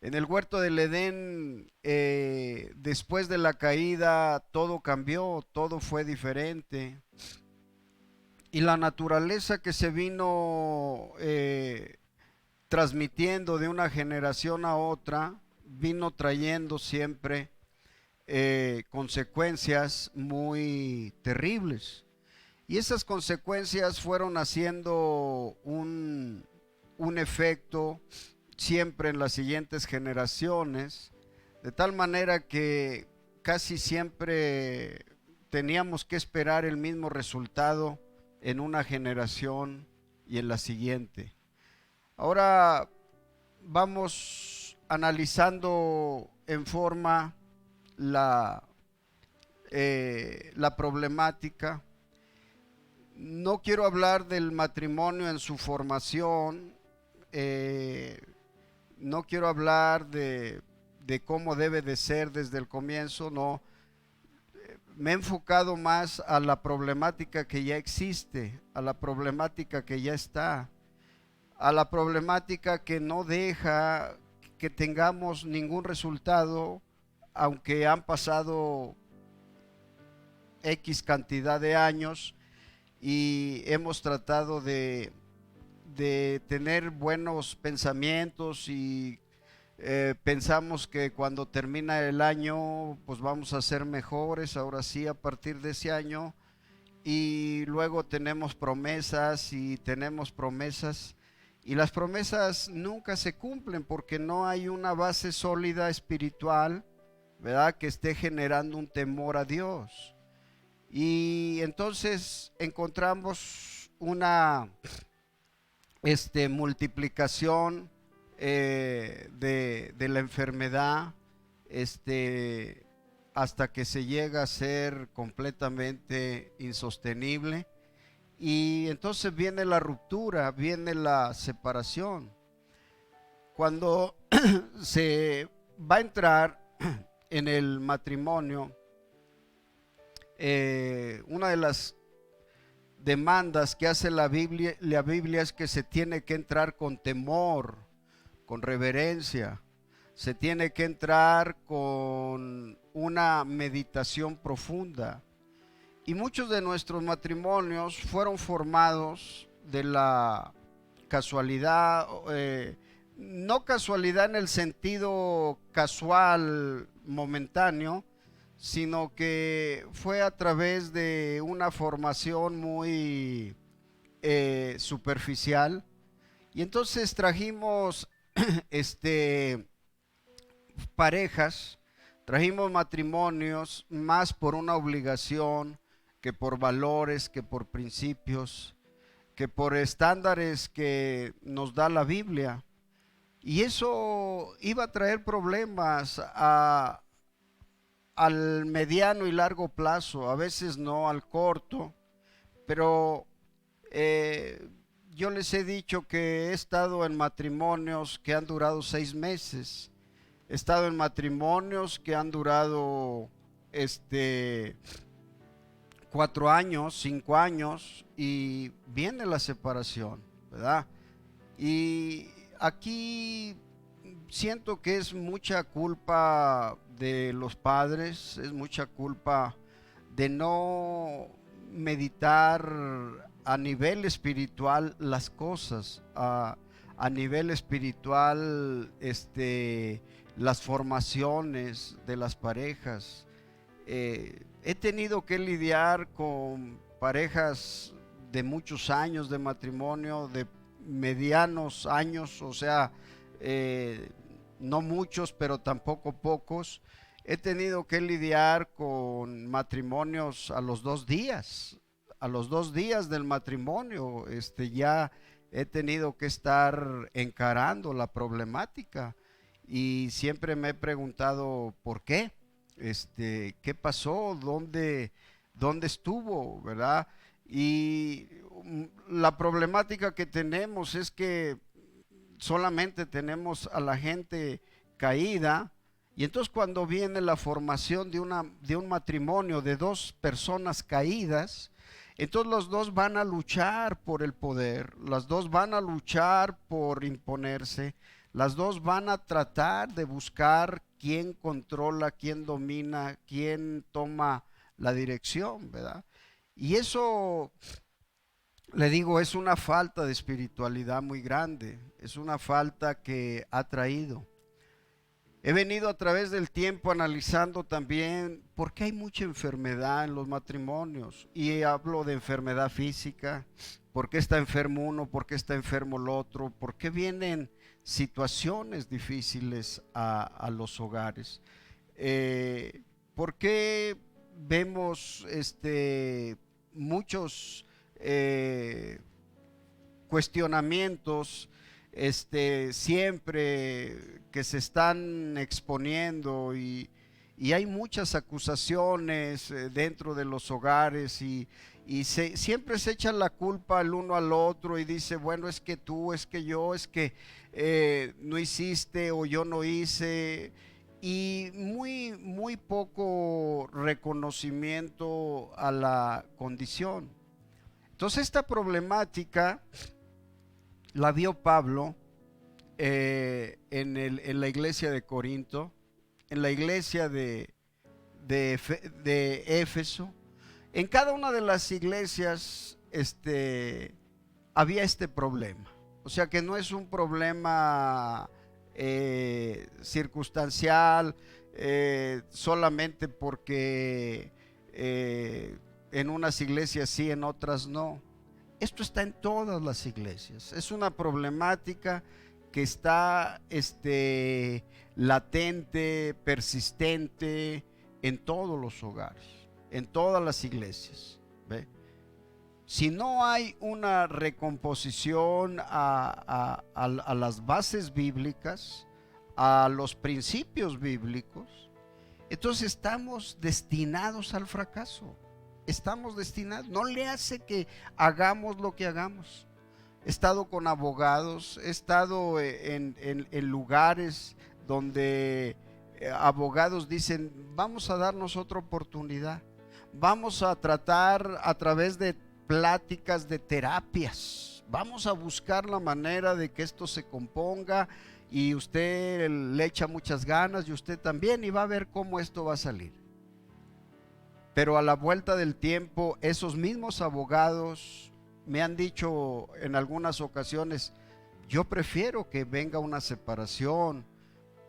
En el huerto del Edén, después de la caída, todo cambió, todo fue diferente. Y la naturaleza que se vino transmitiendo de una generación a otra, vino trayendo siempre consecuencias muy terribles. Y esas consecuencias fueron haciendo un efecto siempre en las siguientes generaciones, de tal manera que casi siempre teníamos que esperar el mismo resultado en una generación y en la siguiente. Ahora vamos analizando en forma la, la problemática. No quiero hablar del matrimonio en su formación, eh, no quiero hablar de cómo debe de ser desde el comienzo, no. Me he enfocado más a la problemática que ya existe, a la problemática que ya está, a la problemática que no deja que tengamos ningún resultado, aunque han pasado X cantidad de años y hemos tratado de tener buenos pensamientos y pensamos que cuando termina el año pues vamos a ser mejores, ahora sí a partir de ese año, y luego tenemos promesas y tenemos promesas y las promesas nunca se cumplen porque no hay una base sólida espiritual, ¿verdad? Que esté generando un temor a Dios. Y entonces encontramos una multiplicación de la enfermedad, este, hasta que se llega a ser completamente insostenible. Y entonces viene la ruptura, viene la separación. Cuando se va a entrar en el matrimonio, una de las demandas que hace la Biblia es que se tiene que entrar con temor, con reverencia, se tiene que entrar con una meditación profunda. Y muchos de nuestros matrimonios fueron formados de la casualidad, no casualidad en el sentido casual, momentáneo, sino que fue a través de una formación muy superficial. Y entonces trajimos este, parejas, trajimos matrimonios más por una obligación que por valores, que por principios, que por estándares que nos da la Biblia. Y eso iba a traer problemas al mediano y largo plazo, a veces no al corto, pero eh, yo les he dicho que he estado en matrimonios que han durado 6 meses, he estado en matrimonios que han durado 4 años, 5 años, y viene la separación, ¿verdad? Y aquí siento que es mucha culpa de los padres, es mucha culpa de no meditar a nivel espiritual las cosas, a nivel espiritual las formaciones de las parejas. He tenido que lidiar con parejas de muchos años de matrimonio, de medianos años, o sea, eh, no muchos, pero tampoco pocos. He tenido que lidiar con matrimonios a los 2 días del matrimonio, ya he tenido que estar encarando la problemática y siempre me he preguntado por qué, qué pasó, dónde estuvo, ¿verdad? Y la problemática que tenemos es que solamente tenemos a la gente caída, y entonces cuando viene la formación de un matrimonio de dos personas caídas, entonces los dos van a luchar por el poder, las dos van a luchar por imponerse, Las dos van a tratar de buscar quién controla, quién domina, quién toma la dirección, ¿verdad? Y eso, le digo, es una falta de espiritualidad muy grande, es una falta que ha traído. He venido a través del tiempo analizando también por qué hay mucha enfermedad en los matrimonios. Y hablo de enfermedad física, por qué está enfermo uno, por qué está enfermo el otro, por qué vienen situaciones difíciles a los hogares. ¿Por qué vemos muchos cuestionamientos siempre que se están exponiendo y hay muchas acusaciones dentro de los hogares y siempre se echan la culpa el uno al otro y dice, bueno, es que tú, es que yo, es que no hiciste o yo no hice, y muy poco reconocimiento a la condición. Entonces esta problemática la vio Pablo en la iglesia de Corinto, en la iglesia de Éfeso. En cada una de las iglesias había este problema. O sea que no es un problema circunstancial, solamente porque en unas iglesias sí, en otras no. Esto está en todas las iglesias. Es una problemática que está latente, persistente en todos los hogares, en todas las iglesias. ¿Ve? Si no hay una recomposición a las bases bíblicas, a los principios bíblicos, entonces estamos destinados al fracaso. Estamos destinados, no le hace que hagamos lo que hagamos. He estado con abogados, he estado en lugares donde abogados dicen, vamos a darnos otra oportunidad, vamos a tratar a través de pláticas, de terapias, vamos a buscar la manera de que esto se componga y usted le echa muchas ganas y usted también, y va a ver cómo esto va a salir. Pero a la vuelta del tiempo, esos mismos abogados me han dicho en algunas ocasiones, yo prefiero que venga una separación,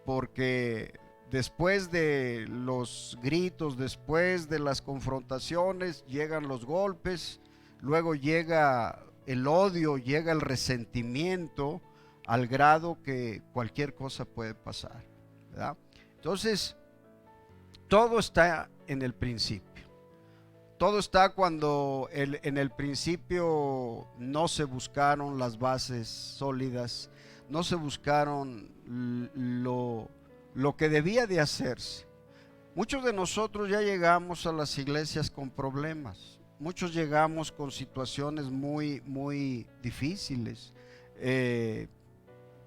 porque después de los gritos, después de las confrontaciones, llegan los golpes, luego llega el odio, llega el resentimiento, al grado que cualquier cosa puede pasar, ¿verdad? Entonces, todo está en el principio. Todo está cuando en el principio no se buscaron las bases sólidas, no se buscaron lo que debía de hacerse. Muchos de nosotros ya llegamos a las iglesias con problemas, muchos llegamos con situaciones muy difíciles.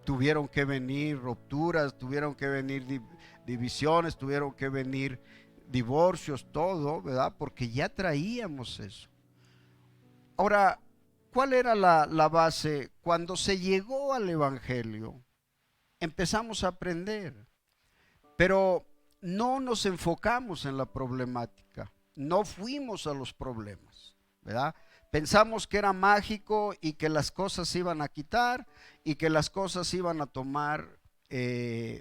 Tuvieron que venir rupturas, tuvieron que venir divisiones, tuvieron que venir divorcios, todo, ¿verdad? Porque ya traíamos eso. Ahora, ¿cuál era la base? Cuando se llegó al Evangelio, empezamos a aprender, pero no nos enfocamos en la problemática, no fuimos a los problemas, ¿verdad? Pensamos que era mágico y que las cosas se iban a quitar y que las cosas iban a tomar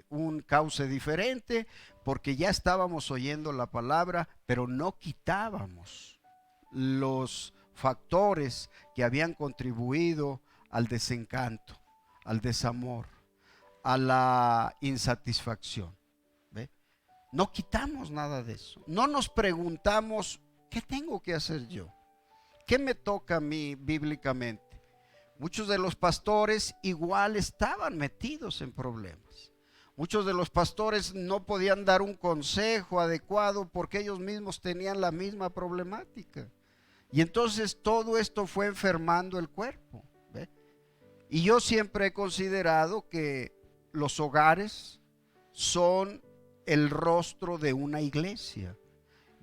un cauce diferente, porque ya estábamos oyendo la palabra, pero no quitábamos los factores que habían contribuido al desencanto, al desamor, a la insatisfacción. ¿Ve? No quitamos nada de eso. No nos preguntamos, ¿qué tengo que hacer yo? ¿Qué me toca a mí bíblicamente? Muchos de los pastores igual estaban metidos en problemas. Muchos de los pastores no podían dar un consejo adecuado porque ellos mismos tenían la misma problemática. Y entonces todo esto fue enfermando el cuerpo. ¿Ve? Y yo siempre he considerado que los hogares son el rostro de una iglesia.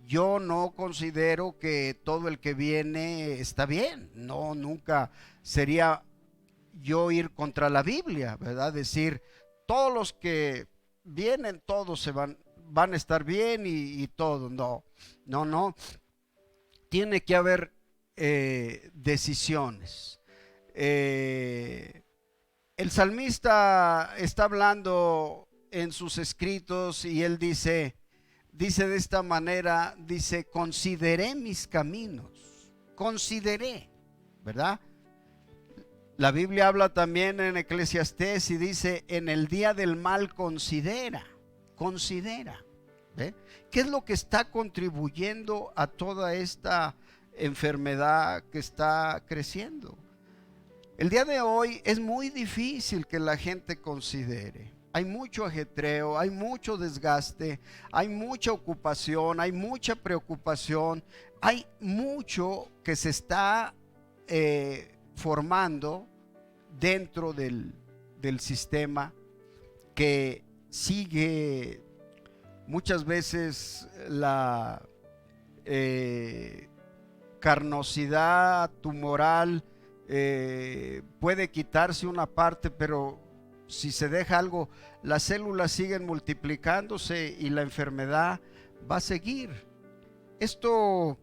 Yo no considero que todo el que viene está bien. No, nunca sería yo ir contra la Biblia, ¿verdad? Decir, todos los que vienen, todos van a estar bien y todo. No, no, no. Tiene que haber decisiones. El salmista está hablando en sus escritos y él dice de esta manera, dice, consideré mis caminos, consideré, ¿verdad? La Biblia habla también en Eclesiastés y dice, en el día del mal considera, ¿ve? ¿Qué es lo que está contribuyendo a toda esta enfermedad que está creciendo? El día de hoy es muy difícil que la gente considere. Hay mucho ajetreo, hay mucho desgaste, hay mucha ocupación, hay mucha preocupación, hay mucho que se está formando dentro del sistema que sigue muchas veces la carnosidad tumoral. Puede quitarse una parte, pero si se deja algo, las células siguen multiplicándose y la enfermedad va a seguir. Esto,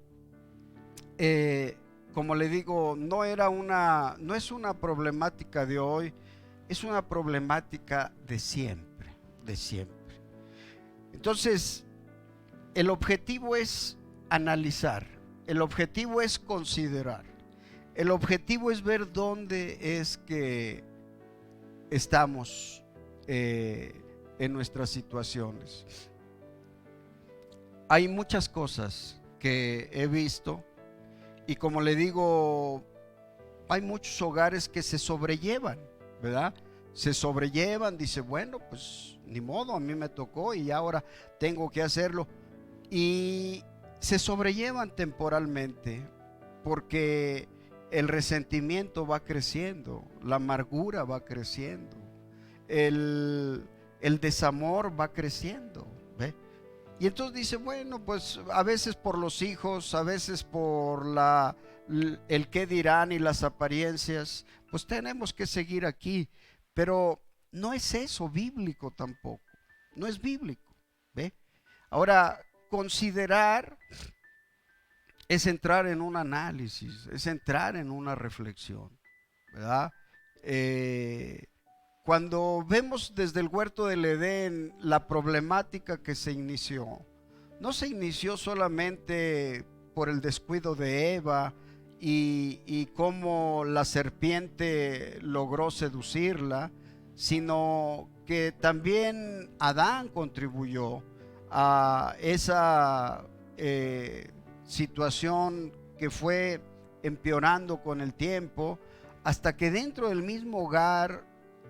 como le digo, no es una problemática de hoy, es una problemática de siempre, de siempre. Entonces, el objetivo es analizar, el objetivo es considerar. El objetivo es ver dónde es que estamos en nuestras situaciones. Hay muchas cosas que he visto y, como le digo, hay muchos hogares que se sobrellevan, ¿verdad? Se sobrellevan, dice, bueno, pues ni modo, a mí me tocó y ahora tengo que hacerlo. Y se sobrellevan temporalmente porque el resentimiento va creciendo, la amargura va creciendo, el desamor va creciendo, ¿ve? Y entonces dice, bueno, pues a veces por los hijos, a veces por el qué dirán y las apariencias, pues tenemos que seguir aquí. Pero no es eso bíblico tampoco, no es bíblico, ¿ve? Ahora, considerar es entrar en un análisis, es entrar en una reflexión, ¿verdad? Cuando vemos desde el huerto del Edén la problemática que se inició, no se inició solamente por el descuido de Eva y cómo la serpiente logró seducirla, sino que también Adán contribuyó a esa situación que fue empeorando con el tiempo, hasta que dentro del mismo hogar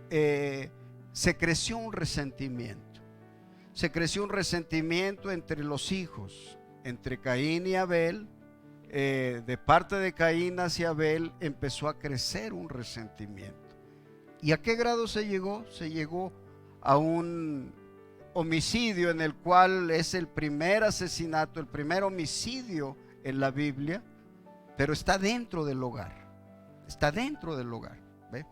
se creció un resentimiento. Se creció un resentimiento entre los hijos, entre Caín y Abel. De parte de Caín hacia Abel empezó a crecer un resentimiento. ¿Y a qué grado se llegó? Se llegó a un homicidio en el cual es el primer asesinato, el primer homicidio en la Biblia, pero está dentro del hogar, está dentro del hogar, ¿ve?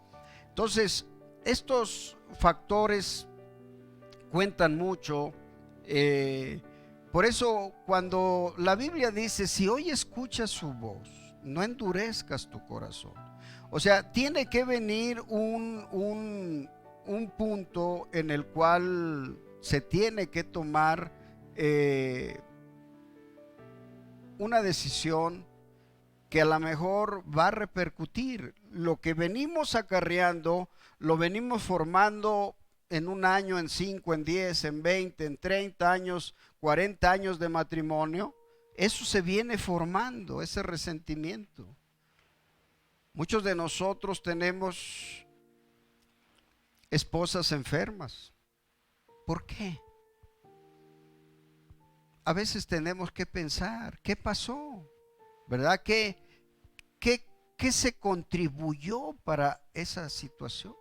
Entonces, estos factores cuentan mucho. Por eso, cuando la Biblia dice, si hoy escuchas su voz, no endurezcas tu corazón. O sea, tiene que venir un punto en el cual se tiene que tomar una decisión que a lo mejor va a repercutir. Lo que venimos acarreando, lo venimos formando en un año, en 5, en 10, en 20, en 30 años, 40 años de matrimonio. Eso se viene formando, ese resentimiento. Muchos de nosotros tenemos esposas enfermas. ¿Por qué? A veces tenemos que pensar, ¿qué pasó? ¿Verdad? ¿Qué se contribuyó para esa situación?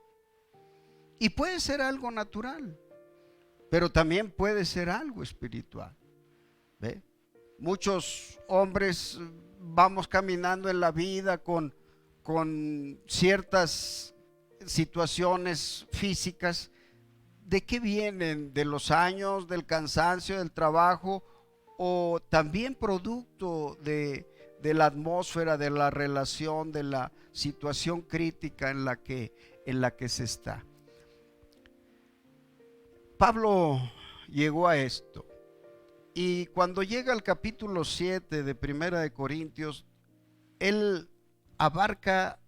Y puede ser algo natural, pero también puede ser algo espiritual. ¿Ve? Muchos hombres vamos caminando en la vida con ciertas situaciones físicas, ¿de qué vienen? ¿De los años, del cansancio, del trabajo? ¿O también producto de la atmósfera, de la relación, de la situación crítica en la que se está? Pablo llegó a esto. Y cuando llega al capítulo 7 de Primera de Corintios, él abarca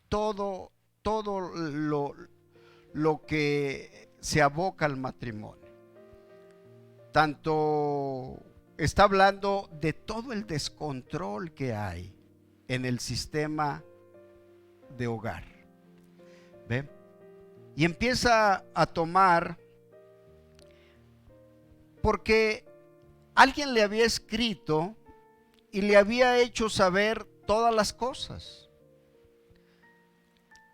todo lo que se aboca al matrimonio. Tanto está hablando de todo el descontrol que hay en el sistema de hogar. ¿Ve? Y empieza a tomar, porque alguien le había escrito y le había hecho saber todas las cosas.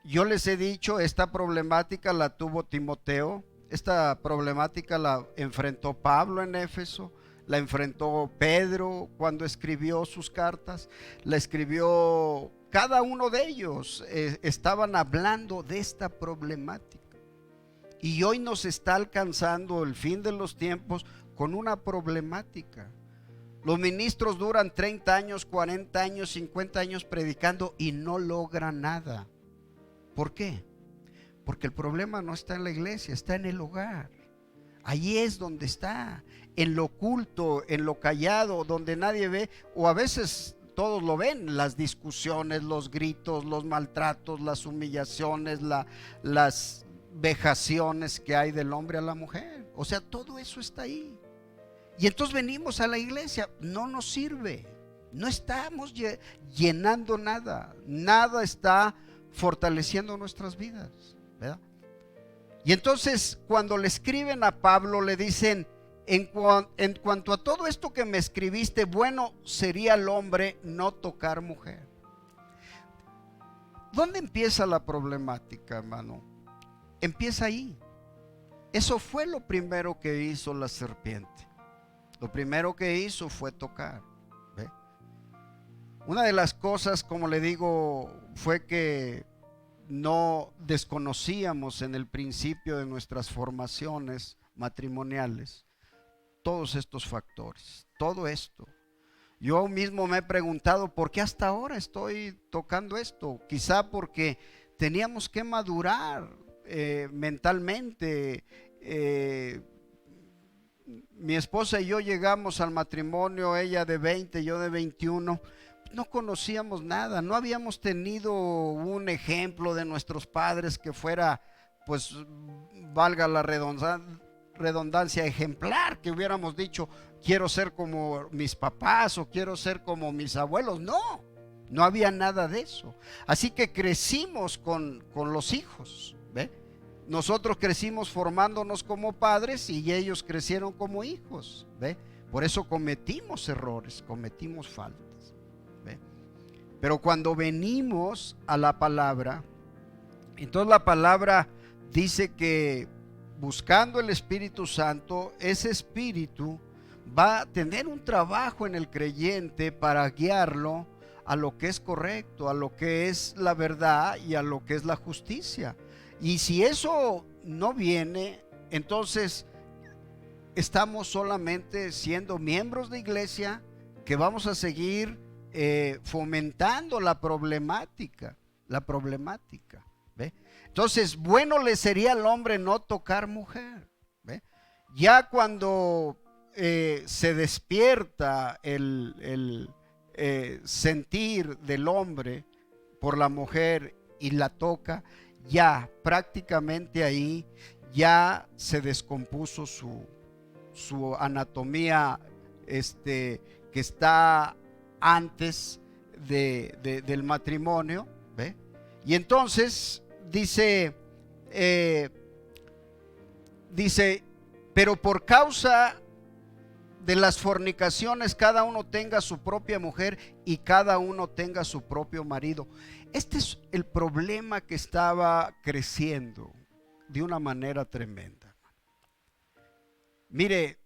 Yo les he dicho, esta problemática la tuvo Timoteo, esta problemática la enfrentó Pablo en Éfeso, la enfrentó Pedro cuando escribió sus cartas, la escribió cada uno de ellos, estaban hablando de esta problemática. Y hoy nos está alcanzando el fin de los tiempos con una problemática. Los ministros duran 30 años, 40 años, 50 años predicando y no logran nada. ¿Por qué? Porque el problema no está en la iglesia, está en el hogar. Allí es donde está, en lo oculto, en lo callado, donde nadie ve, o a veces todos lo ven, las discusiones, los gritos, los maltratos, las humillaciones, las vejaciones que hay del hombre a la mujer. O sea, todo eso está ahí. Y entonces venimos a la iglesia, no nos sirve, no estamos llenando nada, nada está fortaleciendo nuestras vidas, ¿verdad? Y entonces cuando le escriben a Pablo le dicen, en cuanto a todo esto que me escribiste, bueno sería el hombre no tocar mujer. ¿Dónde empieza la problemática, hermano? Empieza ahí. Eso fue lo primero que hizo la serpiente. Lo primero que hizo fue tocar. ¿Ve? Una de las cosas, como le digo, fue que no desconocíamos en el principio de nuestras formaciones matrimoniales todos estos factores, todo esto. Yo mismo me he preguntado por qué hasta ahora estoy tocando esto. Quizá porque teníamos que madurar mentalmente. Mi esposa y yo llegamos al matrimonio, ella de 20, yo de 21. No conocíamos nada, no habíamos tenido un ejemplo de nuestros padres que fuera, pues valga la redundancia, ejemplar, que hubiéramos dicho, quiero ser como mis papás o quiero ser como mis abuelos. No había nada de eso. Así que crecimos con los hijos, ¿ve? Nosotros crecimos formándonos como padres y ellos crecieron como hijos, ¿ve? Por eso cometimos errores, cometimos faltas, ¿ve? Pero cuando venimos a la palabra, entonces la palabra dice que buscando el Espíritu Santo, ese Espíritu va a tener un trabajo en el creyente para guiarlo a lo que es correcto, a lo que es la verdad y a lo que es la justicia. Y si eso no viene, entonces estamos solamente siendo miembros de iglesia que vamos a seguir fomentando la problemática, ¿ve? Entonces, bueno le sería al hombre no tocar mujer, ¿ve? Ya cuando se despierta el sentir del hombre por la mujer y la toca, ya prácticamente ahí ya se descompuso su anatomía que está antes del matrimonio, ¿ve? Y entonces dice, pero por causa de las fornicaciones cada uno tenga su propia mujer y cada uno tenga su propio marido. Este es el problema que estaba creciendo de una manera tremenda. Mire,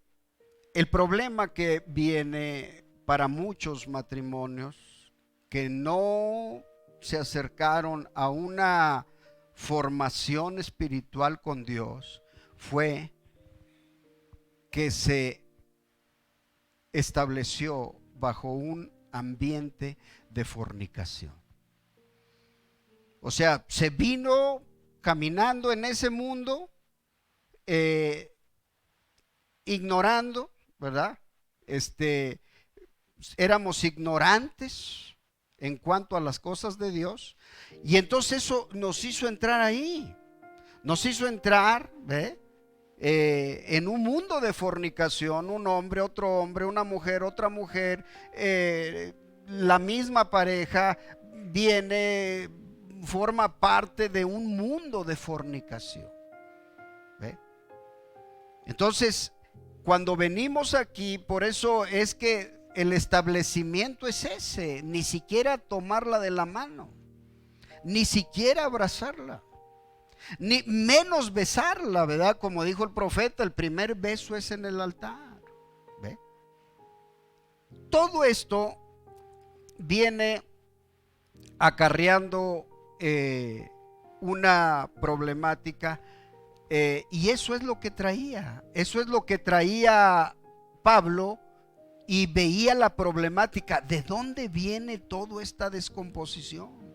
el problema que viene para muchos matrimonios que no se acercaron a una formación espiritual con Dios fue que se estableció bajo un ambiente de fornicación. O sea, se vino caminando en ese mundo, ignorando, ¿verdad? Éramos ignorantes en cuanto a las cosas de Dios, y entonces eso nos hizo entrar ahí, nos hizo entrar, ¿ve? En un mundo de fornicación, un hombre, otro hombre, una mujer, otra mujer, la misma pareja viene, forma parte de un mundo de fornicación. ¿Ve? Entonces, cuando venimos aquí, por eso es que el establecimiento es ese, ni siquiera tomarla de la mano, ni siquiera abrazarla, ni menos besarla, ¿verdad? Como dijo el profeta, el primer beso es en el altar. ¿Ve? Todo esto viene acarreando una problemática, y eso es lo que traía Pablo, y veía la problemática. ¿De dónde viene toda esta descomposición?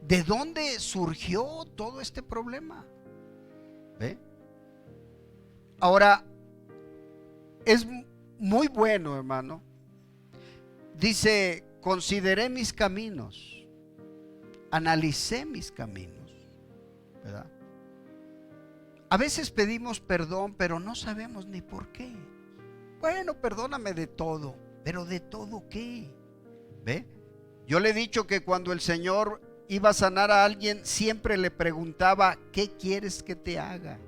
¿De dónde surgió todo este problema? ¿Ve? Ahora, es muy bueno, hermano. Dice, consideré mis caminos, analicé mis caminos, ¿verdad? A veces pedimos perdón, pero no sabemos ni por qué. Bueno, perdóname de todo, pero ¿de todo qué? ¿Ve? Yo le he dicho que cuando el Señor iba a sanar a alguien, siempre le preguntaba, ¿qué quieres que te haga?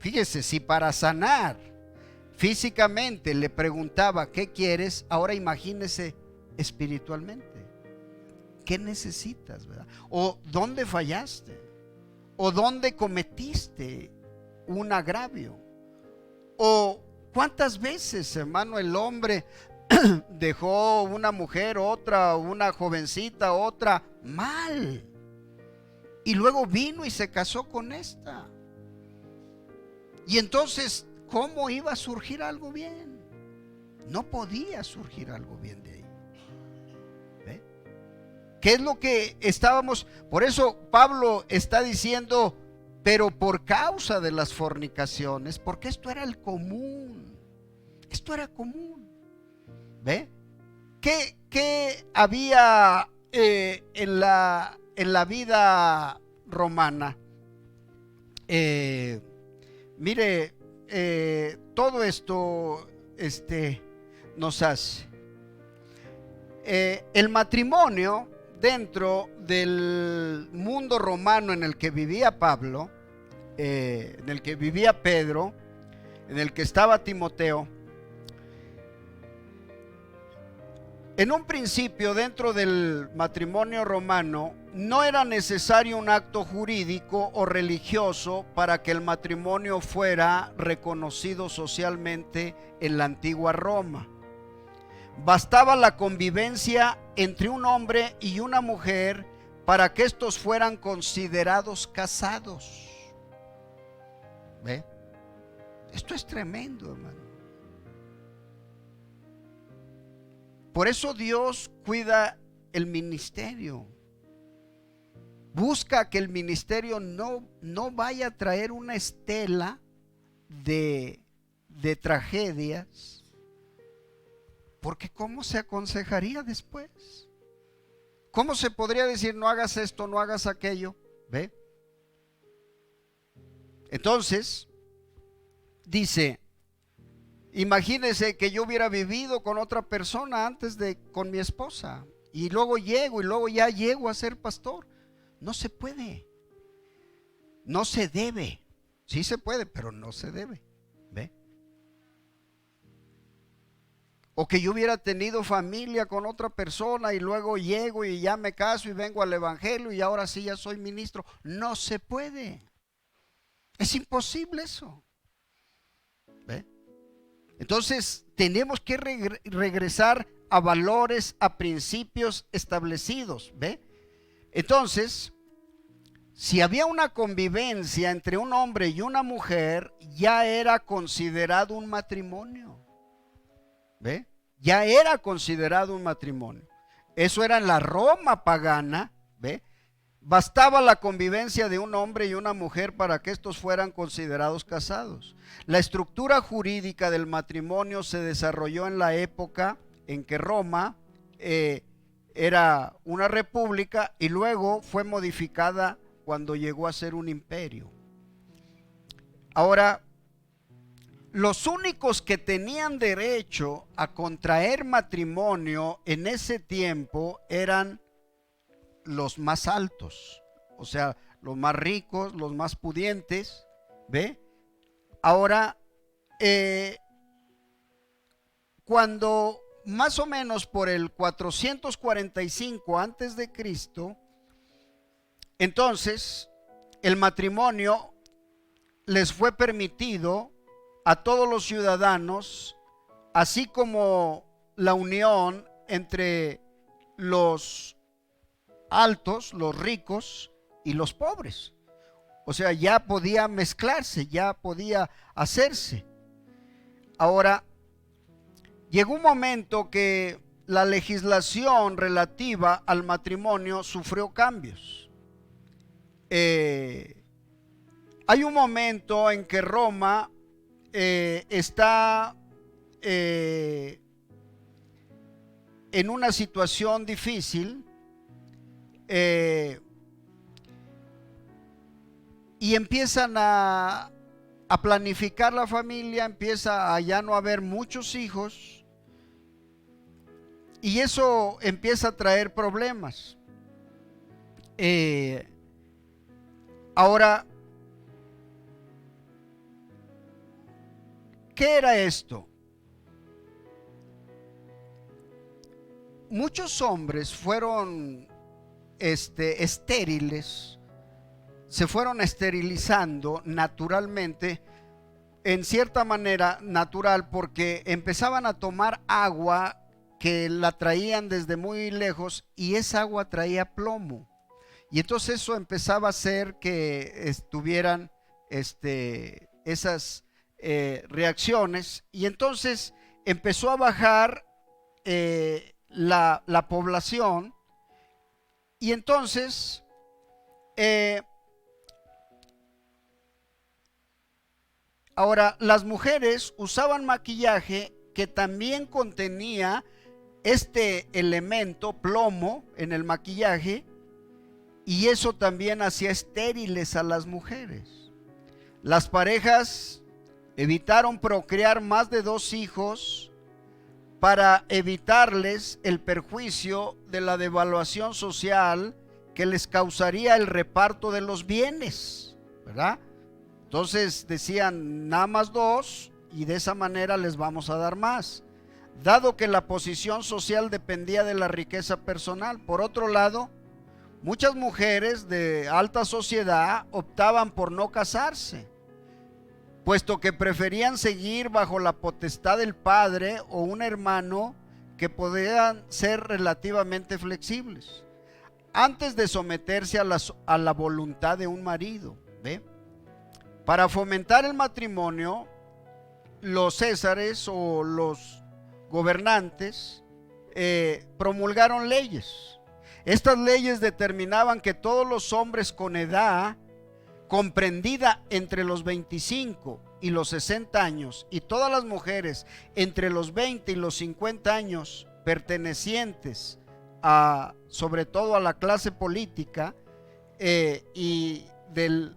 Fíjese, si para sanar físicamente le preguntaba, ¿qué quieres? Ahora imagínese espiritualmente, ¿qué necesitas, verdad? O ¿dónde fallaste? ¿O dónde cometiste un agravio? ¿O cuántas veces, hermano, el hombre dejó una mujer, otra, una jovencita, otra, mal, y luego vino y se casó con esta? Y entonces, ¿cómo iba a surgir algo bien? No podía surgir algo bien de ahí. ¿Ve? ¿Qué es lo que estábamos? Por eso Pablo está diciendo, pero por causa de las fornicaciones, porque esto era el común. Esto era común. ¿Ve? ¿Qué había en la vida romana? Mire, todo esto nos hace. El matrimonio dentro del mundo romano en el que vivía Pablo, en el que vivía Pedro, en el que estaba Timoteo, en un principio, dentro del matrimonio romano, no era necesario un acto jurídico o religioso para que el matrimonio fuera reconocido socialmente en la antigua Roma. Bastaba la convivencia entre un hombre y una mujer para que estos fueran considerados casados. ¿Ve? Esto es tremendo, hermano. Por eso Dios cuida el ministerio. Busca que el ministerio no vaya a traer una estela de tragedias, porque ¿cómo se aconsejaría después? ¿Cómo se podría decir no hagas esto, no hagas aquello? ¿Ve? Entonces, dice, imagínese que yo hubiera vivido con otra persona antes de con mi esposa, y luego ya llego a ser pastor. No se puede, no se debe. Sí se puede, pero no se debe. ¿Ve? O que yo hubiera tenido familia con otra persona y luego llego y ya me caso y vengo al evangelio y ahora sí ya soy ministro. No se puede. Es imposible eso. ¿Ve? Entonces tenemos que regresar a valores, a principios establecidos. ¿Ve? Entonces, si había una convivencia entre un hombre y una mujer, ya era considerado un matrimonio. ¿Ve? Ya era considerado un matrimonio. Eso era en la Roma pagana. ¿Ve? Bastaba la convivencia de un hombre y una mujer para que estos fueran considerados casados. La estructura jurídica del matrimonio se desarrolló en la época en que Roma era una república y luego fue modificada cuando llegó a ser un imperio. Ahora, los únicos que tenían derecho a contraer matrimonio en ese tiempo eran los más altos, o sea, los más ricos, los más pudientes. ¿Ve? Ahora, cuando más o menos por el 445 antes de Cristo, entonces el matrimonio les fue permitido a todos los ciudadanos, así como la unión entre los altos, los ricos y los pobres. O sea, ya podía mezclarse, ya podía hacerse. Ahora, llegó un momento que la legislación relativa al matrimonio sufrió cambios. Hay un momento en que Roma está en una situación difícil, y empiezan a planificar la familia, empieza a ya no haber muchos hijos, y eso empieza a traer problemas. Ahora, ¿qué era esto? Muchos hombres fueron estériles, se fueron esterilizando naturalmente, en cierta manera natural, porque empezaban a tomar agua que la traían desde muy lejos y esa agua traía plomo. Y entonces eso empezaba a hacer que estuvieran esas reacciones, y entonces empezó a bajar la población, y entonces ahora las mujeres usaban maquillaje que también contenía este elemento plomo en el maquillaje, y eso también hacía estériles a las mujeres. Las parejas evitaron procrear más de 2 hijos para evitarles el perjuicio de la devaluación social que les causaría el reparto de los bienes, ¿verdad? Entonces decían nada más 2 y de esa manera les vamos a dar más, dado que la posición social dependía de la riqueza personal. Por otro lado, muchas mujeres de alta sociedad optaban por no casarse, puesto que preferían seguir bajo la potestad del padre o un hermano que podían ser relativamente flexibles, antes de someterse a la voluntad de un marido. ¿Ve? Para fomentar el matrimonio, los césares o los gobernantes promulgaron leyes. Estas leyes determinaban que todos los hombres con edad comprendida entre los 25 y los 60 años y todas las mujeres entre los 20 y los 50 años pertenecientes sobre todo a la clase política y del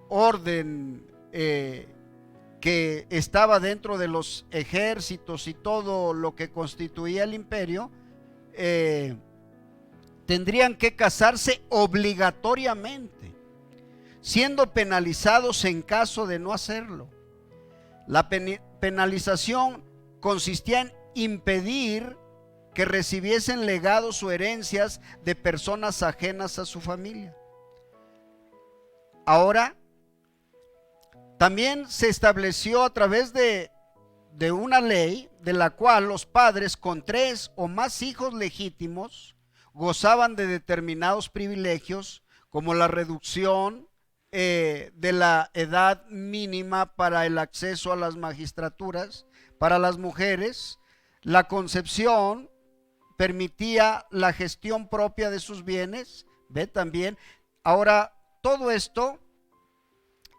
orden que estaba dentro de los ejércitos y todo lo que constituía el imperio, tendrían que casarse obligatoriamente, siendo penalizados en caso de no hacerlo. La penalización consistía en impedir que recibiesen legados o herencias de personas ajenas a su familia. Ahora, también se estableció a través de una ley de la cual los padres con 3 o más hijos legítimos gozaban de determinados privilegios, como la reducción de la edad mínima para el acceso a las magistraturas para las mujeres. La concepción permitía la gestión propia de sus bienes, ve también. Ahora, todo esto,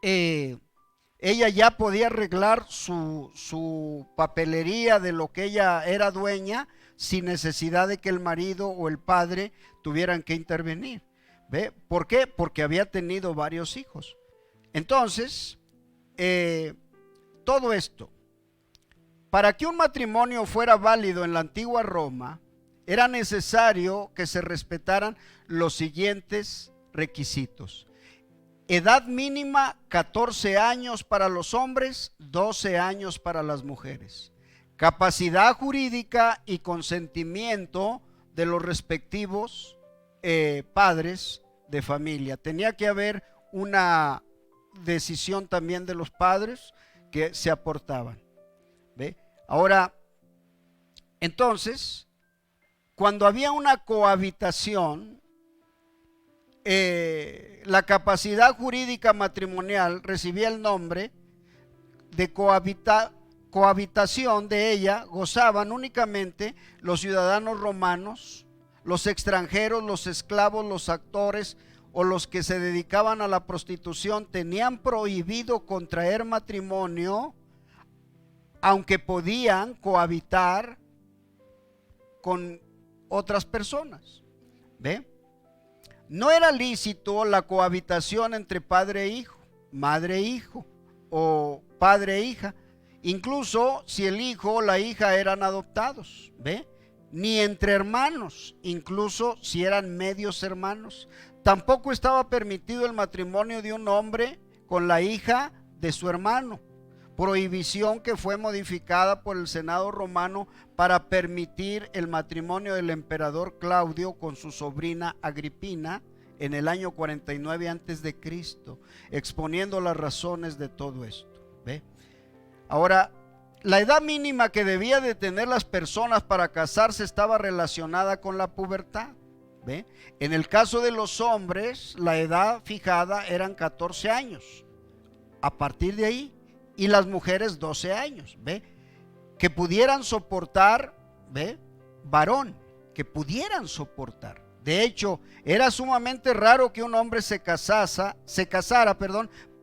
ella ya podía arreglar su papelería de lo que ella era dueña sin necesidad de que el marido o el padre tuvieran que intervenir. ¿Ve? ¿Por qué? Porque había tenido varios hijos. Entonces, todo esto, para que un matrimonio fuera válido en la antigua Roma, era necesario que se respetaran los siguientes requisitos. Edad mínima 14 años para los hombres, 12 años para las mujeres. Capacidad jurídica y consentimiento de los respectivos padres de familia. Tenía que haber una decisión también de los padres que se aportaban. ¿Ve? Ahora, entonces, cuando había una cohabitación, la capacidad jurídica matrimonial recibía el nombre de cohabitación. De ella gozaban únicamente los ciudadanos romanos, los extranjeros, los esclavos, los actores o los que se dedicaban a la prostitución tenían prohibido contraer matrimonio, aunque podían cohabitar con otras personas. ¿Ve? No era lícito la cohabitación entre padre e hijo, madre e hijo o padre e hija, incluso si el hijo o la hija eran adoptados. ¿Ve? Ni entre hermanos, incluso si eran medios hermanos. Tampoco estaba permitido el matrimonio de un hombre con la hija de su hermano, prohibición que fue modificada por el Senado romano para permitir el matrimonio del emperador Claudio con su sobrina Agripina en el año 49 antes de Cristo, exponiendo las razones de todo esto. ¿Ve? Ahora, la edad mínima que debía de tener las personas para casarse estaba relacionada con la pubertad. ¿Ve? En el caso de los hombres, la edad fijada eran 14 años. A partir de ahí, y las mujeres 12 años. ¿Ve? Que pudieran soportar, ¿ve? Varón, que pudieran soportar. De hecho, era sumamente raro que un hombre se casara,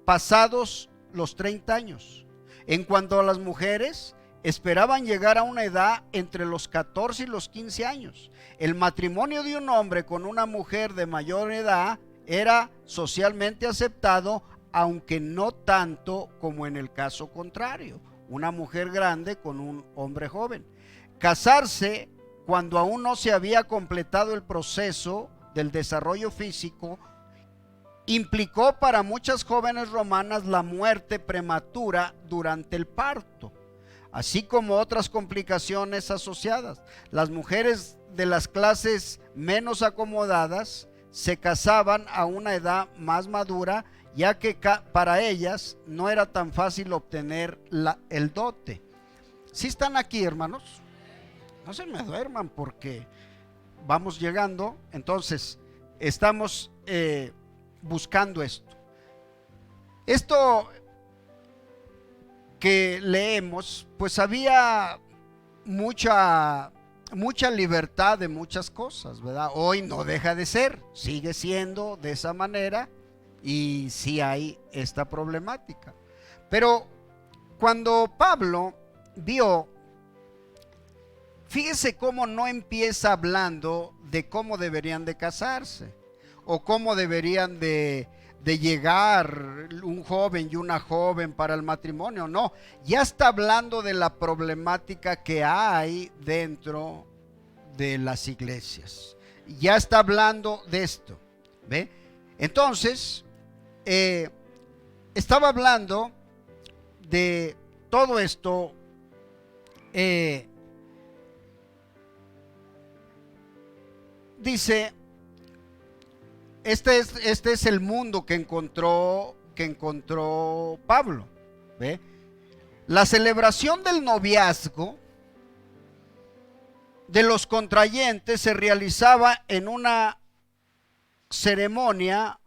pasados los 30 años. En cuanto a las mujeres, esperaban llegar a una edad entre los 14 y los 15 años. El matrimonio de un hombre con una mujer de mayor edad era socialmente aceptado, aunque no tanto como en el caso contrario, una mujer grande con un hombre joven. Casarse cuando aún no se había completado el proceso del desarrollo físico implicó para muchas jóvenes romanas la muerte prematura durante el parto, así como otras complicaciones asociadas. Las mujeres de las clases menos acomodadas se casaban a una edad más madura, ya que para ellas no era tan fácil obtener el dote. ¿Sí están aquí, hermanos? No se me duerman porque vamos llegando. Entonces, estamos buscando esto. Esto que leemos, pues había mucha libertad de muchas cosas, ¿verdad? Hoy no deja de ser, sigue siendo de esa manera y sí hay esta problemática. Pero cuando Pablo vio, fíjese cómo no empieza hablando de cómo deberían de casarse o cómo deberían de llegar un joven y una joven para el matrimonio. No, ya está hablando de la problemática que hay dentro de las iglesias. Ya está hablando de esto. ¿Ve? Entonces, estaba hablando de todo esto. Dice, este es el mundo que encontró Pablo. ¿Ve? La celebración del noviazgo de los contrayentes se realizaba en una ceremonia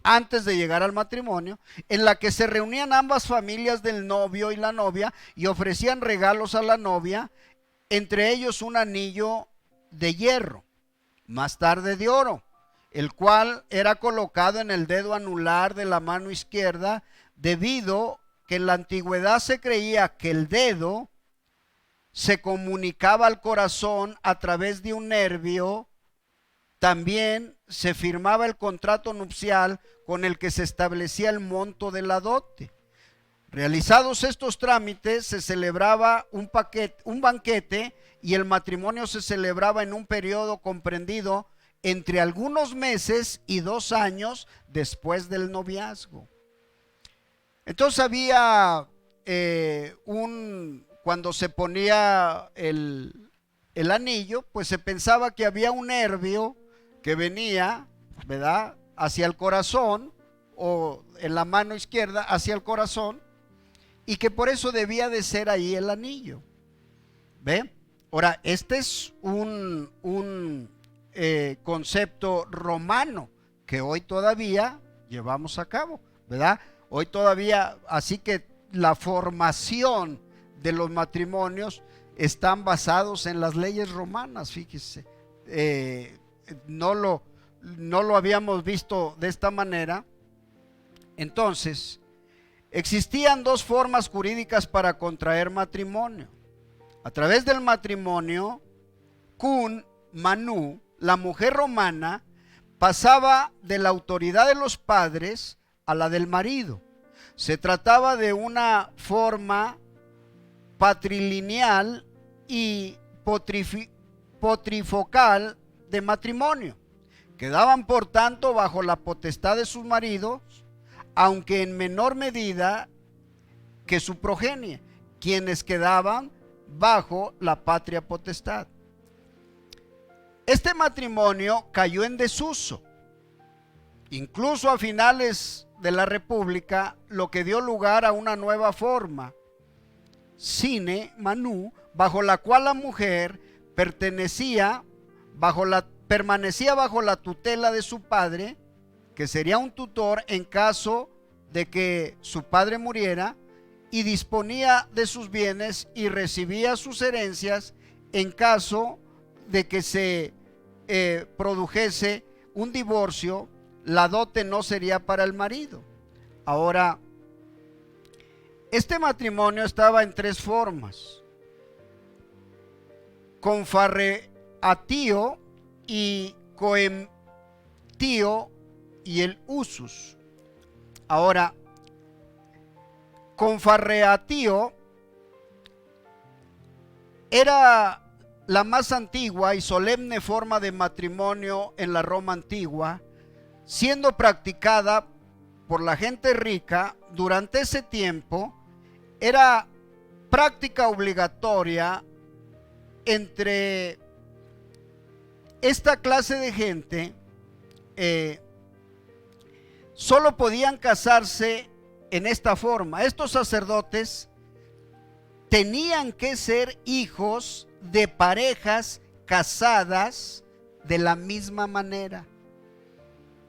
antes de llegar al matrimonio, en la que se reunían ambas familias del novio y la novia y ofrecían regalos a la novia, entre ellos un anillo de hierro, más tarde de oro, el cual era colocado en el dedo anular de la mano izquierda, debido que en la antigüedad se creía que el dedo se comunicaba al corazón a través de un nervio. También se firmaba el contrato nupcial con el que se establecía el monto de la dote. Realizados estos trámites, se celebraba un banquete, y el matrimonio se celebraba en un periodo comprendido entre algunos meses y 2 años después del noviazgo. Entonces había cuando se ponía el anillo, pues se pensaba que había un nervio que venía, ¿verdad?, hacia el corazón, o en la mano izquierda hacia el corazón, y que por eso debía de ser ahí el anillo. ¿Ve? Ahora, este es un concepto romano que hoy todavía llevamos a cabo, ¿verdad? Hoy todavía, así que la formación de los matrimonios están basados en las leyes romanas, fíjese. No lo habíamos visto de esta manera. Entonces, existían 2 formas jurídicas para contraer matrimonio. A través del matrimonio, Kun Manu, la mujer romana, pasaba de la autoridad de los padres a la del marido. Se trataba de una forma patrilineal y potrifocal de matrimonio. Quedaban por tanto bajo la potestad de sus maridos, aunque en menor medida que su progenie, quienes quedaban bajo la patria potestad. Este matrimonio cayó en desuso, incluso a finales de la República, lo que dio lugar a una nueva forma, sine manu, bajo la cual la mujer permanecía bajo la tutela de su padre, que sería un tutor en caso de que su padre muriera, y disponía de sus bienes y recibía sus herencias en caso de que se produjese un divorcio. La dote no sería para el marido. Ahora, este matrimonio estaba en 3 formas: confarreatio y coemptio y el usus. Ahora, confarreatio era la más antigua y solemne forma de matrimonio en la Roma antigua, siendo practicada por la gente rica. Durante ese tiempo era práctica obligatoria entre esta clase de gente. Solo podían casarse en esta forma. Estos sacerdotes tenían que ser hijos de parejas casadas de la misma manera.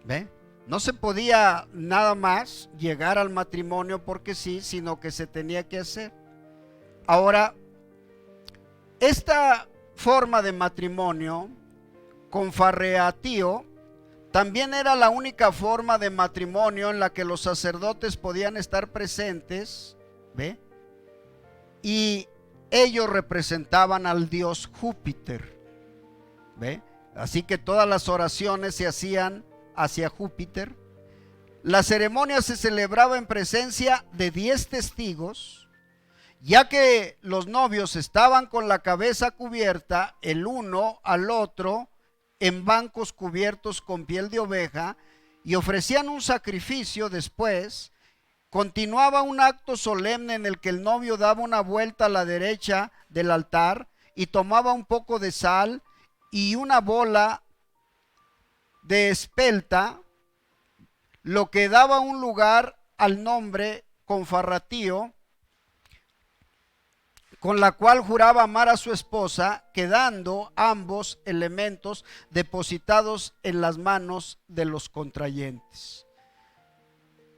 ¿Ve? No se podía nada más llegar al matrimonio porque sí, sino que se tenía que hacer. Ahora, esta forma de matrimonio, confarreatio, también era la única forma de matrimonio en la que los sacerdotes podían estar presentes, ¿ve? Y ellos representaban al dios Júpiter, ¿ve? Así que todas las oraciones se hacían hacia Júpiter. La ceremonia se celebraba en presencia de 10 testigos, ya que los novios estaban con la cabeza cubierta el uno al otro en bancos cubiertos con piel de oveja, y ofrecían un sacrificio. Después continuaba un acto solemne en el que el novio daba una vuelta a la derecha del altar y tomaba un poco de sal y una bola de espelta, lo que daba un lugar al nombre confarreatio, con la cual juraba amar a su esposa, quedando ambos elementos depositados en las manos de los contrayentes.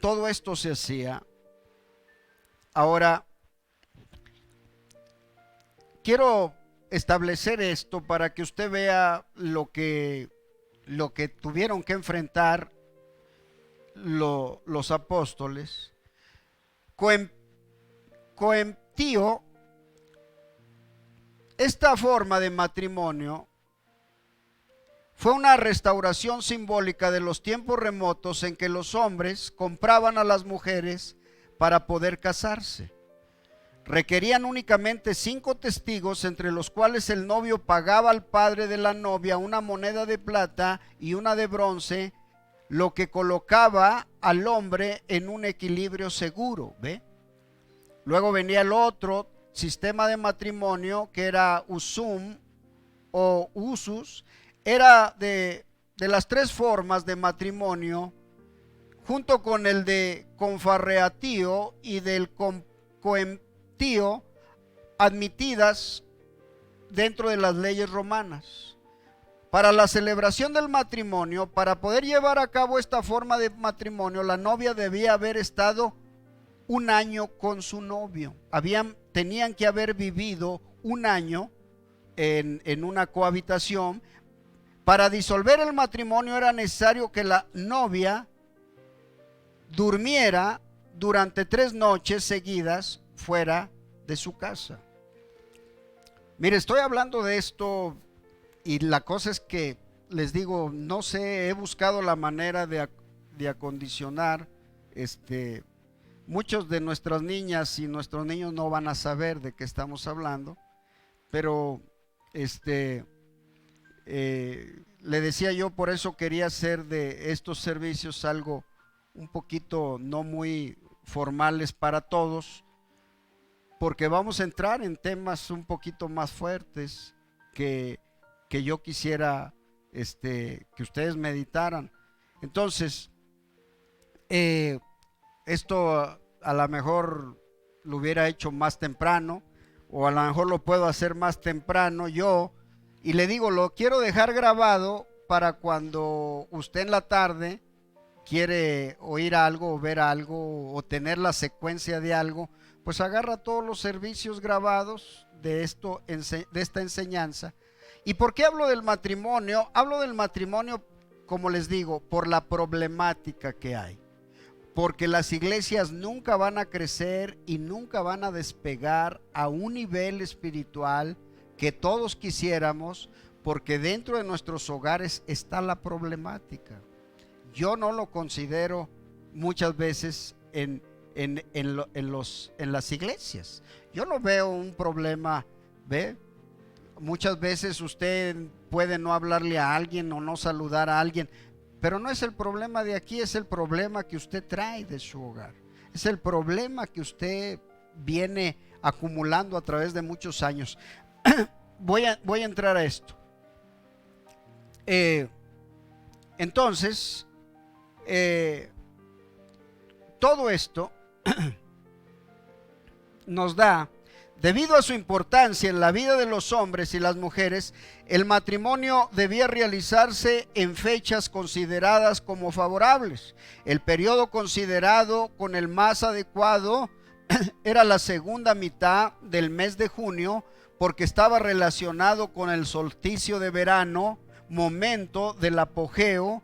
todo esto se hacía. Ahora, quiero establecer esto para que usted vea lo que tuvieron que enfrentar los apóstoles. Coemptío, esta forma de matrimonio fue una restauración simbólica de los tiempos remotos en que los hombres compraban a las mujeres para poder casarse. Requerían únicamente 5 testigos, entre los cuales el novio pagaba al padre de la novia una moneda de plata y una de bronce, lo que colocaba al hombre en un equilibrio seguro, ¿ve? Luego venía el otro sistema de matrimonio, que era usum o usus. Era de las 3 formas de matrimonio, junto con el de confarreatio y del coemptío, admitidas dentro de las leyes romanas. Para la celebración del matrimonio, para poder llevar a cabo esta forma de matrimonio, la novia debía haber estado 1 año con su novio. Tenían que haber vivido 1 año en una cohabitación. Para disolver el matrimonio era necesario que la novia durmiera durante 3 noches seguidas fuera de su casa. Mire, estoy hablando de esto y la cosa es que les digo, no sé, he buscado la manera de acondicionar, muchos de nuestras niñas y nuestros niños no van a saber de qué estamos hablando, pero le decía yo, por eso quería hacer de estos servicios algo un poquito no muy formales para todos, porque vamos a entrar en temas un poquito más fuertes que yo quisiera que ustedes meditaran. Entonces, esto a lo mejor lo hubiera hecho más temprano, o a lo mejor lo puedo hacer más temprano yo. Y le digo, lo quiero dejar grabado para cuando usted en la tarde quiere oír algo o ver algo o tener la secuencia de algo, pues agarra todos los servicios grabados de esta enseñanza. ¿Y por qué hablo del matrimonio? Hablo del matrimonio, como les digo, por la problemática que hay. Porque las iglesias nunca van a crecer y nunca van a despegar a un nivel espiritual que todos quisiéramos, porque dentro de nuestros hogares está la problemática. Yo no lo considero muchas veces en las iglesias. Yo no veo un problema, ¿ve? Muchas veces usted puede no hablarle a alguien o no saludar a alguien, pero no es el problema de aquí, es el problema que usted trae de su hogar. Es el problema que usted viene acumulando a través de muchos años. Voy a entrar a esto. Entonces, todo esto nos da, debido a su importancia en la vida de los hombres y las mujeres, el matrimonio debía realizarse en fechas consideradas como favorables. El periodo considerado con el más adecuado era la segunda mitad del mes de junio, porque estaba relacionado con el solsticio de verano, momento del apogeo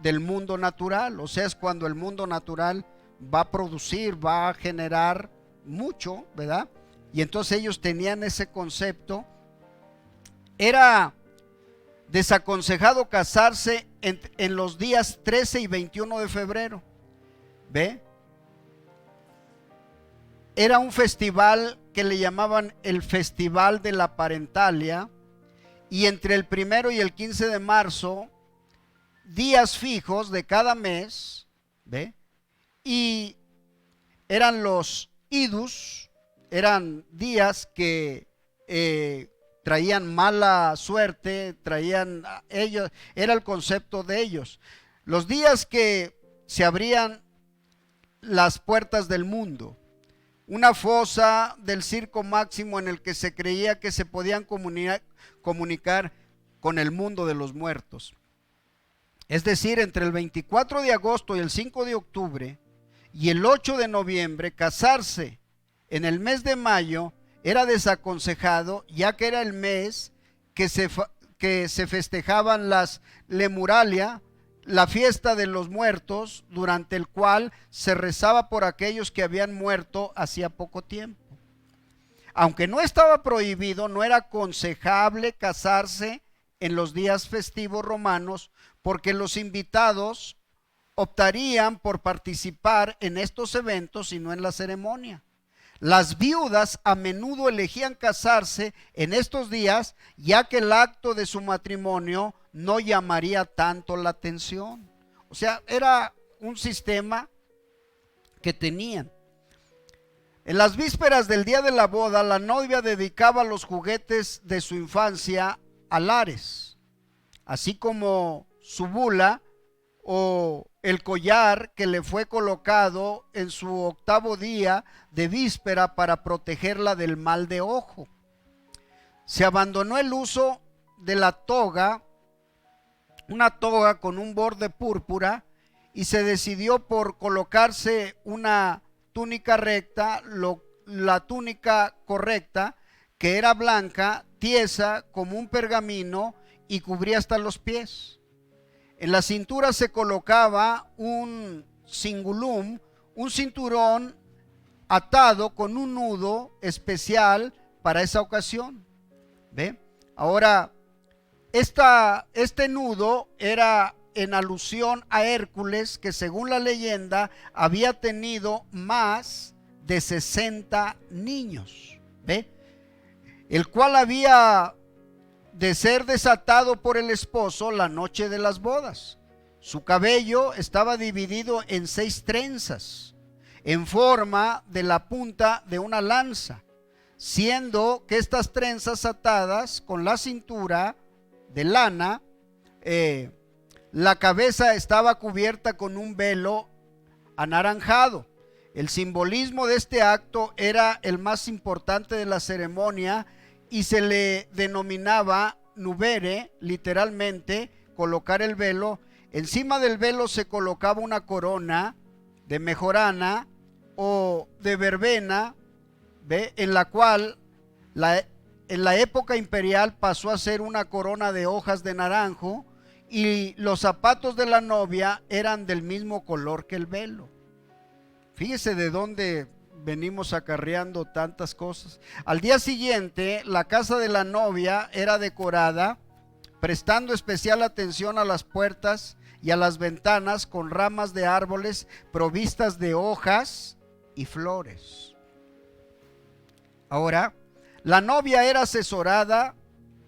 del mundo natural. O sea, es cuando el mundo natural va a producir, va a generar mucho, ¿verdad? Y entonces ellos tenían ese concepto. Era desaconsejado casarse en los días 13 y 21 de febrero. ¿Ve? Era un festival que le llamaban el Festival de la Parentalia, y entre el 1 y el 15 de marzo, días fijos de cada mes, ¿ve? Y eran los idus, eran días que traían mala suerte, traían ellos, era el concepto de ellos. Los días que se abrían las puertas del mundo, una fosa del circo máximo en el que se creía que se podían comunicar con el mundo de los muertos. es decir, entre el 24 de agosto y el 5 de octubre y el 8 de noviembre, casarse en el mes de mayo era desaconsejado, ya que era el mes que se festejaban las Lemuralia, la fiesta de los muertos, durante el cual se rezaba por aquellos que habían muerto hacía poco tiempo. Aunque no estaba prohibido, no era aconsejable casarse en los días festivos romanos, porque los invitados optarían por participar en estos eventos y no en la ceremonia. Las viudas a menudo elegían casarse en estos días, ya que el acto de su matrimonio no llamaría tanto la atención. O sea, era un sistema que tenían. En las vísperas del día de la boda, la novia dedicaba los juguetes de su infancia a Lares, así como su bula o el collar que le fue colocado en su octavo día de víspera para protegerla del mal de ojo. Se abandonó el uso de la toga, una toga con un borde púrpura, y se decidió por colocarse una túnica recta, la túnica correcta, que era blanca, tiesa como un pergamino y cubría hasta los pies. En la cintura se colocaba un cingulum, un cinturón atado con un nudo especial para esa ocasión. ¿Ve? Ahora, este nudo era en alusión a Hércules, que según la leyenda había tenido más de 60 niños. ¿Ve? El cual había de ser desatado por el esposo la noche de las bodas. Su cabello estaba dividido en 6 trenzas, en forma de la punta de una lanza, siendo que estas trenzas atadas con la cintura de lana, la cabeza estaba cubierta con un velo anaranjado. El simbolismo de este acto era el más importante de la ceremonia y se le denominaba nubere, literalmente colocar el velo. Encima del velo se colocaba una corona de mejorana o de verbena, ¿ve? En la cual en la época imperial pasó a ser una corona de hojas de naranjo, y los zapatos de la novia eran del mismo color que el velo. Fíjese de dónde venimos acarreando tantas cosas. Al día siguiente, la casa de la novia era decorada, prestando especial atención a las puertas y a las ventanas con ramas de árboles provistas de hojas y flores. Ahora, la novia era asesorada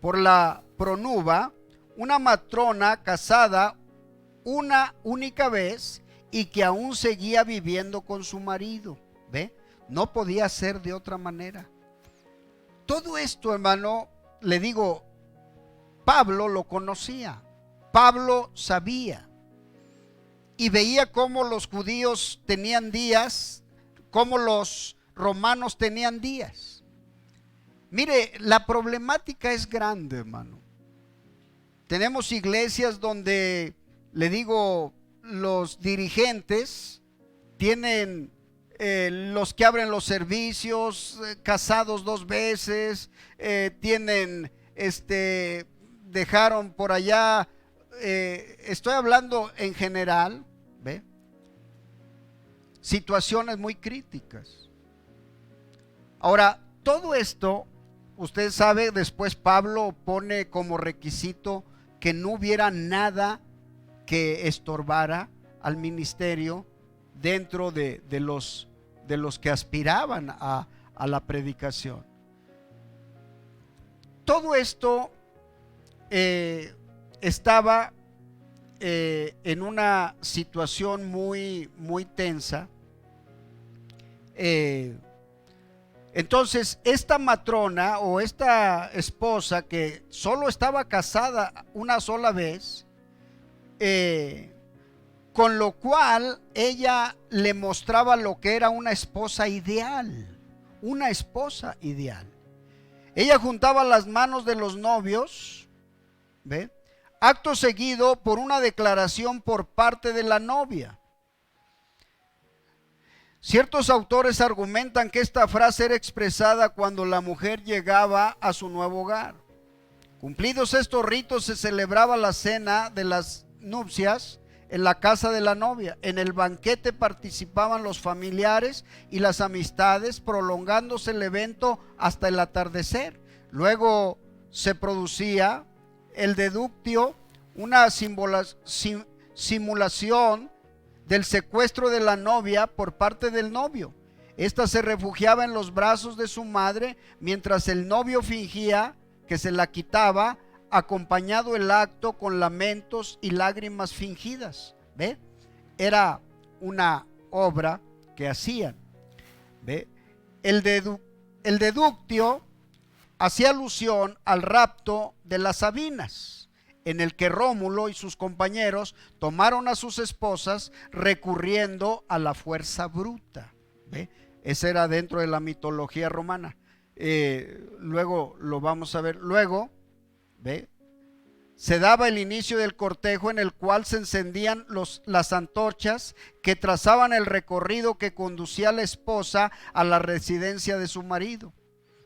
por la pronuba, una matrona casada una única vez y que aún seguía viviendo con su marido. ¿Ve? No podía ser de otra manera. Todo esto, hermano, le digo, Pablo lo conocía. Pablo sabía y veía cómo los judíos tenían días, cómo los romanos tenían días. Mire, la problemática es grande, hermano. Tenemos iglesias donde, le digo, los dirigentes tienen los que abren los servicios, casados 2 veces, tienen, dejaron por allá, estoy hablando en general, ¿ve? Situaciones muy críticas. Ahora, todo esto, usted sabe, después Pablo pone como requisito que no hubiera nada que estorbara al ministerio dentro de los que aspiraban a la predicación. Todo esto estaba en una situación muy, muy tensa. Entonces, esta matrona o esta esposa que solo estaba casada una sola vez, con lo cual ella le mostraba lo que era una esposa ideal, una esposa ideal. Ella juntaba las manos de los novios, ¿ve? acto seguido por una declaración por parte de la novia. Ciertos autores argumentan que esta frase era expresada cuando la mujer llegaba a su nuevo hogar. Cumplidos estos ritos, se celebraba la cena de las nupcias en la casa de la novia. En el banquete participaban los familiares y las amistades, prolongándose el evento hasta el atardecer. Luego se producía el deductio, una simulación del secuestro de la novia por parte del novio. Esta se refugiaba en los brazos de su madre mientras el novio fingía que se la quitaba, acompañado el acto con lamentos y lágrimas fingidas. ¿Ve? Era una obra que hacían. ¿Ve? El deductio hacía alusión al rapto de las Sabinas, en el que Rómulo y sus compañeros tomaron a sus esposas recurriendo a la fuerza bruta. ¿Ve? Ese era dentro de la mitología romana. Luego lo vamos a ver. Luego, ¿ve?, se daba el inicio del cortejo, en el cual se encendían las antorchas que trazaban el recorrido que conducía a la esposa a la residencia de su marido.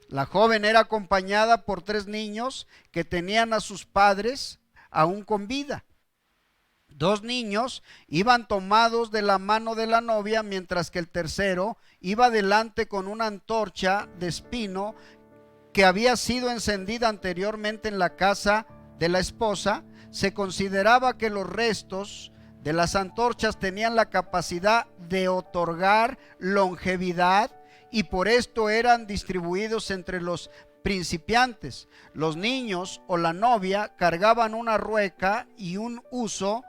La joven era acompañada por 3 niños que tenían a sus padres aún con vida. 2 niños iban tomados de la mano de la novia, mientras que el tercero iba delante con una antorcha de espino que había sido encendida anteriormente en la casa de la esposa. Se consideraba que los restos de las antorchas tenían la capacidad de otorgar longevidad y por esto eran distribuidos entre los principiantes. Los niños o la novia cargaban una rueca y un uso,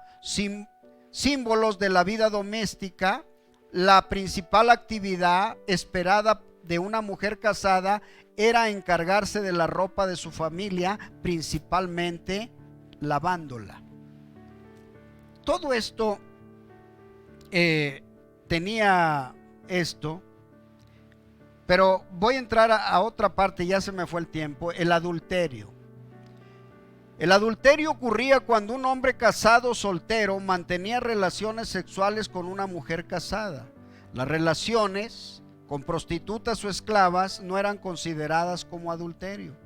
símbolos de la vida doméstica. La principal actividad esperada de una mujer casada era encargarse de la ropa de su familia, principalmente lavándola. Todo esto tenía esto, pero voy a entrar a otra parte, ya se me fue el tiempo. El adulterio. El adulterio ocurría cuando un hombre casado o soltero mantenía relaciones sexuales con una mujer casada. Las relaciones con prostitutas o esclavas no eran consideradas como adulterio.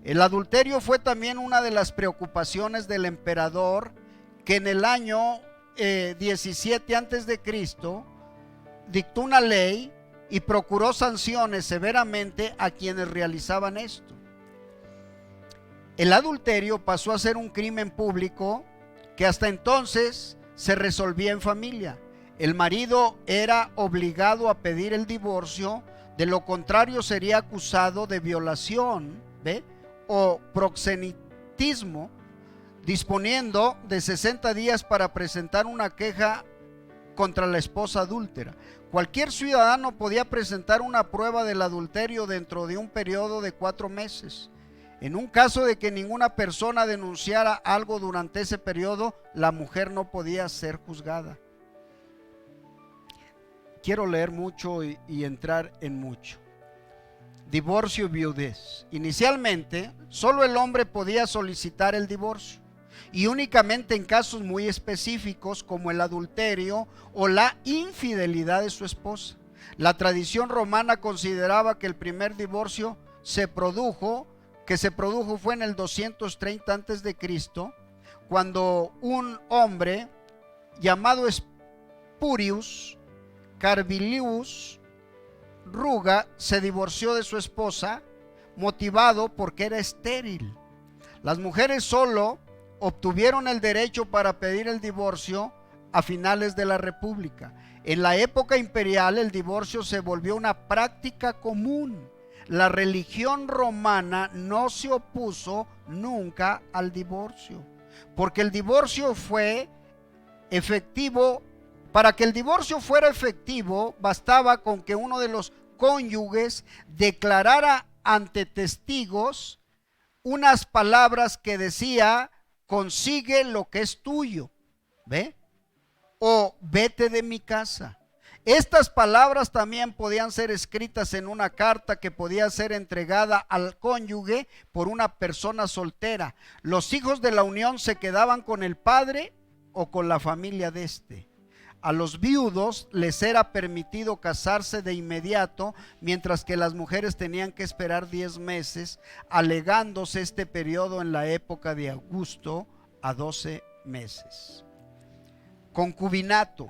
El adulterio fue también una de las preocupaciones del emperador, que en el año 17 antes de Cristo dictó una ley y procuró sanciones severamente a quienes realizaban esto. El adulterio pasó a ser un crimen público que hasta entonces se resolvía en familia. El marido era obligado a pedir el divorcio, de lo contrario sería acusado de violación, ¿ve?, o proxenetismo, disponiendo de 60 días para presentar una queja contra la esposa adúltera. Cualquier ciudadano podía presentar una prueba del adulterio dentro de un periodo de 4 meses. En un caso de que ninguna persona denunciara algo durante ese periodo, la mujer no podía ser juzgada. Quiero leer mucho y entrar en mucho. Divorcio y viudez. Inicialmente, solo el hombre podía solicitar el divorcio, y únicamente en casos muy específicos como el adulterio o la infidelidad de su esposa. La tradición romana consideraba que el primer divorcio se produjo fue en el 230 antes de Cristo, cuando un hombre llamado Spurius Carvilius Ruga se divorció de su esposa, motivado porque era estéril. Las mujeres solo obtuvieron el derecho para pedir el divorcio a finales de la República. En la época imperial, el divorcio se volvió una práctica común. La religión romana no se opuso nunca al divorcio, porque el divorcio fue efectivo. Para que el divorcio fuera efectivo, bastaba con que uno de los cónyuges declarara ante testigos unas palabras que decía: consigue lo que es tuyo, ¿ve?, o vete de mi casa. Estas palabras también podían ser escritas en una carta que podía ser entregada al cónyuge por una persona soltera. Los hijos de la unión se quedaban con el padre o con la familia de éste. A los viudos les era permitido casarse de inmediato, mientras que las mujeres tenían que esperar 10 meses, alegándose este periodo en la época de Augusto a 12 meses. Concubinato.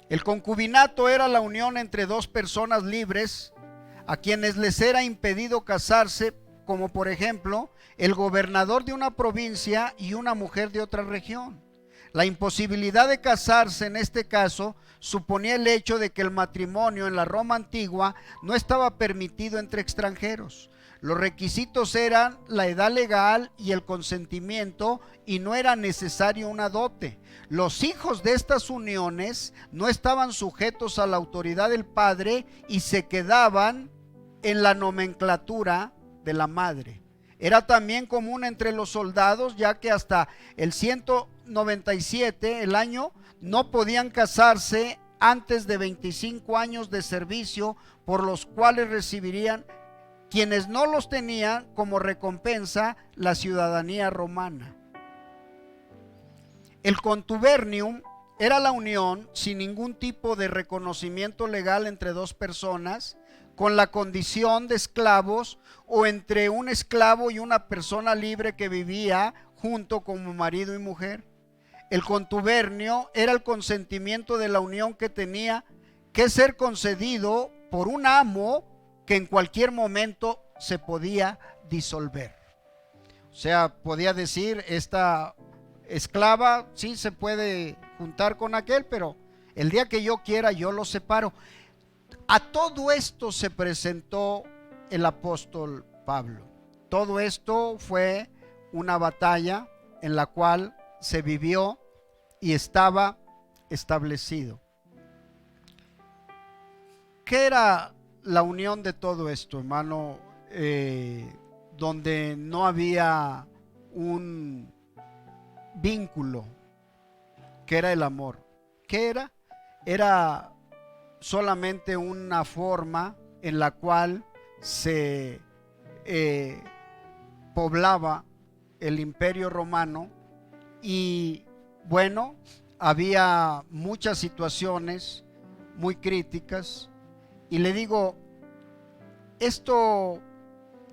El concubinato era la unión entre dos personas libres a quienes les era impedido casarse, como por ejemplo el gobernador de una provincia y una mujer de otra región. La imposibilidad de casarse en este caso suponía el hecho de que el matrimonio en la Roma antigua no estaba permitido entre extranjeros. Los requisitos eran la edad legal y el consentimiento, y no era necesario una dote. Los hijos de estas uniones no estaban sujetos a la autoridad del padre y se quedaban en la nomenclatura de la madre. Era también común entre los soldados, ya que hasta el 197, el año, no podían casarse antes de 25 años de servicio, por los cuales recibirían, quienes no los tenían, como recompensa la ciudadanía romana. El contubernium era la unión sin ningún tipo de reconocimiento legal entre dos personas con la condición de esclavos, o entre un esclavo y una persona libre que vivía junto como marido y mujer. El contubernio era el consentimiento de la unión que tenía que ser concedido por un amo que en cualquier momento se podía disolver. O sea, podía decir, esta esclava sí se puede juntar con aquel, pero el día que yo quiera yo lo separo. A todo esto se presentó el apóstol Pablo. Todo esto fue una batalla en la cual se vivió y estaba establecido. ¿Qué era la unión de todo esto, hermano? Donde no había un vínculo, que era el amor. ¿Qué era? Era solamente una forma en la cual se poblaba el imperio romano, y bueno, había muchas situaciones muy críticas. Y le digo, esto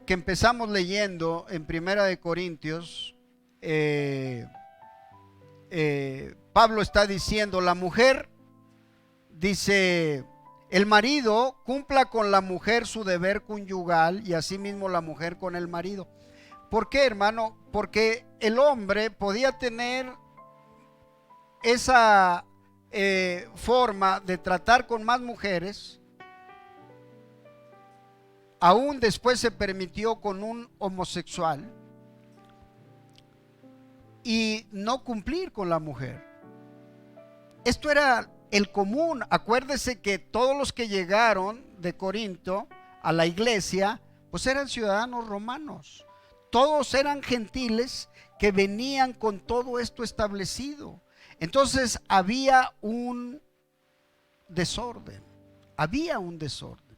que empezamos leyendo en Primera de Corintios, Pablo está diciendo, la mujer, dice, el marido cumpla con la mujer su deber conyugal, y asimismo la mujer con el marido. ¿Por qué, hermano? Porque el hombre podía tener esa forma de tratar con más mujeres. Aún después se permitió con un homosexual, y no cumplir con la mujer. Esto era el común. Acuérdese que todos los que llegaron de Corinto a la iglesia, pues eran ciudadanos romanos. Todos eran gentiles que venían con todo esto establecido. Entonces había un desorden. Había un desorden.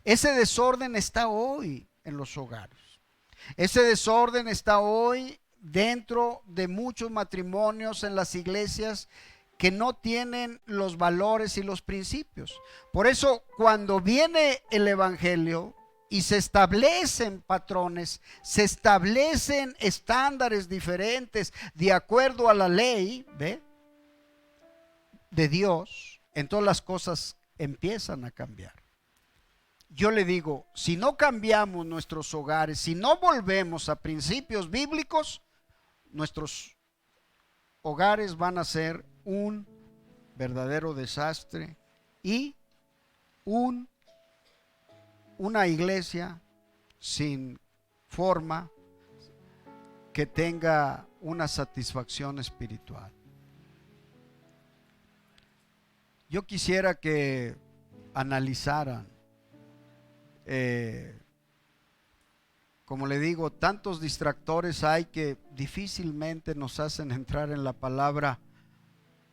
Ese desorden está hoy en los hogares. Ese desorden está hoy dentro de muchos matrimonios en las iglesias que no tienen los valores y los principios. Por eso, cuando viene el evangelio y se establecen patrones, se establecen estándares diferentes de acuerdo a la ley, ¿ve?, de Dios, entonces las cosas empiezan a cambiar. Yo le digo, si no cambiamos nuestros hogares, si no volvemos a principios bíblicos, nuestros hogares van a ser un verdadero desastre y una iglesia sin forma que tenga una satisfacción espiritual. Yo quisiera que analizaran, como le digo, tantos distractores hay que difícilmente nos hacen entrar en la palabra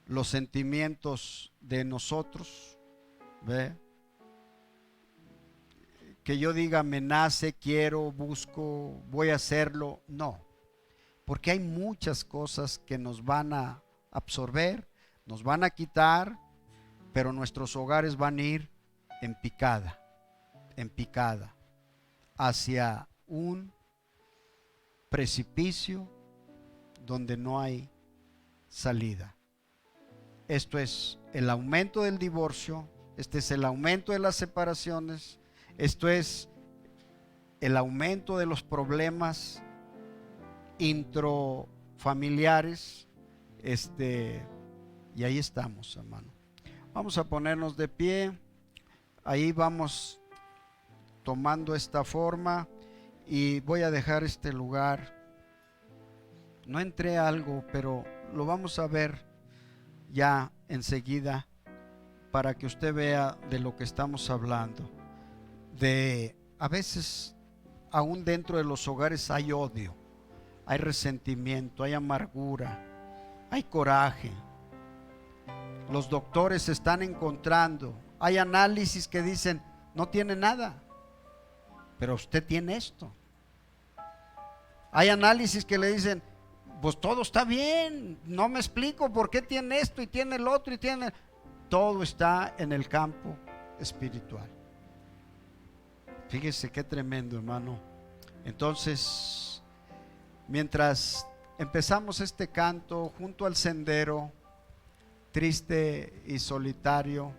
los sentimientos de nosotros, ¿ve? Que yo diga me nace, quiero, busco, voy a hacerlo, no, porque hay muchas cosas que nos van a absorber, nos van a quitar, pero nuestros hogares van a ir en picada, hacia un precipicio donde no hay salida. Esto es el aumento del divorcio, este es el aumento de las separaciones, esto es el aumento de los problemas intrafamiliares, y ahí estamos, hermano. Vamos a ponernos de pie, ahí vamos tomando esta forma y voy a dejar este lugar. No entré a algo, pero lo vamos a ver ya enseguida para que usted vea de lo que estamos hablando. A veces, aún dentro de los hogares hay odio, hay resentimiento, hay amargura, hay coraje. Los doctores están encontrando, hay análisis que dicen no tiene nada, pero usted tiene esto. Hay análisis que le dicen pues todo está bien, no me explico por qué tiene esto y tiene el otro y tiene. Todo está en el campo espiritual. Fíjese qué tremendo, hermano. Entonces, mientras empezamos este canto junto al sendero, triste y solitario,